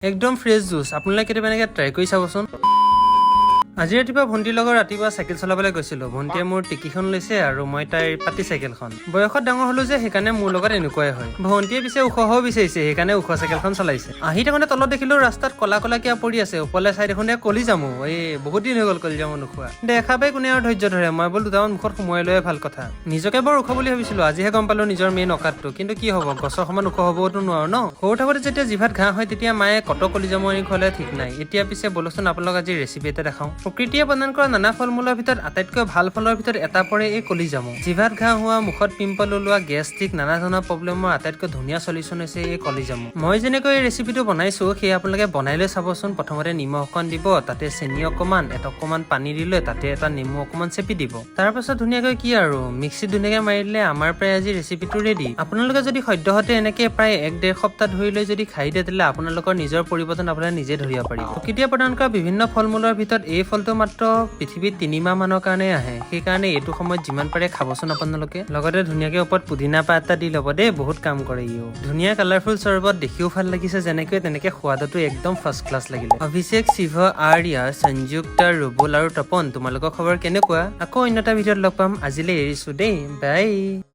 একদম fresh juice আপোনালোকে কেতিয়াবা এনেকৈ ট্ৰাই কৰি চাবচোন আজি ৰাতিপুৱা ভণ্টিৰ লগত ৰাতিপুৱা চাইকেল চলাবলৈ গৈছিলো ভণ্টিয়ে মোৰ টিকিখন লৈছে আৰু মই তাইৰ পাতি চাইকেলখন বয়সত ডাঙৰ হলো যে সেইকাৰণে মোৰ লগত এনেকুৱাই হয় ভণ্টিয়ে পিছে ওখ হ'ব বিচাৰিছে সেইকাৰণে ওখ চাইকেলখন চলাইছে আহি থাকোঁতে তলত দেখিলো ৰাস্তাত কলা কলা কিয় পৰি আছে ওপৰলৈ চাই দেখোঁতে কলি যামো এই বহুত দিন হৈ গ'ল কলি যামো নোখোৱা দেখা পাই কোনে আৰু ধৈৰ্য ধৰে মই বোলো দুটামান মুখত সোমোৱাই লৈ ভাল কথা নিজকে বৰ ওখ বুলি ভাবিছিলো আজিহে গম পালো নিজৰ মেইন অকাতটো কিন্তু কি হ'ব গছৰ সমান ওখ হ'বতো নোৱাৰো ন সৰু থাকোঁতে যেতিয়া জিভাত ঘাঁহ হয় তেতিয়া মায়ে কত কলি যামো আনি খোৱালে ঠিক নাই এতিয়া পিছে বলচোন আপোনালোক আজি ৰেচিপি এটা দেখাওঁ প্ৰকৃতিয়ে প্ৰদান কৰা নানা ফল মূলৰ ভিতৰত আটাইতকৈ ভাল ফলৰ ভিতৰত এটা পৰে এই কলি জামু জিভাত ঘাঁহ হোৱা মুখত পিম্পল ওলোৱা গেষ্ট্ৰিক নানা ধৰণৰ প্ৰব্লেমৰ আটাইতকৈ ধুনীয়া সলিউচন হৈছে এই কলি জামু মই যেনেকৈ এই ৰেচিপিটো বনাইছো সেই আপোনালোকে বনাই লৈ চাবচোন প্ৰথমতে নিমখ অকণ দিব তাতে চেনি অকণমান অকণমান পানী দি লৈ তাতে এটা নেমু অকণমান চেপি দিব তাৰপাছত ধুনীয়াকৈ কি আৰু মিক্সিত ধুনীয়াকৈ মাৰি দিলে আমাৰ প্ৰায় আজি ৰেচিপিটো ৰেডি আপোনালোকে যদি সদ্যহতে এনেকৈ প্ৰায় 1-1.5 সপ্তাহ ধৰি লৈ যদি খাই দিয়ে তেতিয়াহ'লে আপোনালোকৰ নিজৰ পৰিৱৰ্তন আপোনালোকে নিজে ধৰিব পাৰিব প্ৰকৃতিয়ে প্ৰদান কৰা বিভিন্ন ফল মূলৰ ভিতৰত এই ফলটো মাত্ৰ পৃথিৱীত 3 মাহ মানৰ কাৰণে আহে সেইকাৰণে এইটো সময়ত যিমান পাৰে খাবচোন আপোনালোকে লগতে ধুনীয়াকৈ ওপৰত পুদিনা পাত এটা দি ল'ব দেই বহুত কাম কৰে ইও ধুনীয়া কালাৰফুল চৰবত দেখিও ভাল লাগিছে যেনেকৈ তেনেকৈ সোৱাদটো একদম ফাৰ্ষ্ট ক্লাছ লাগিলে অভিষেক শিৱ আৰ্য়া সংযুক্তা ৰুবুল আৰু তপন তোমালোকৰ খবৰ কেনেকুৱা আকৌ অন্য এটা ভিডিঅ'ত লগ পাম আজিলৈ এৰিছো দেই বাই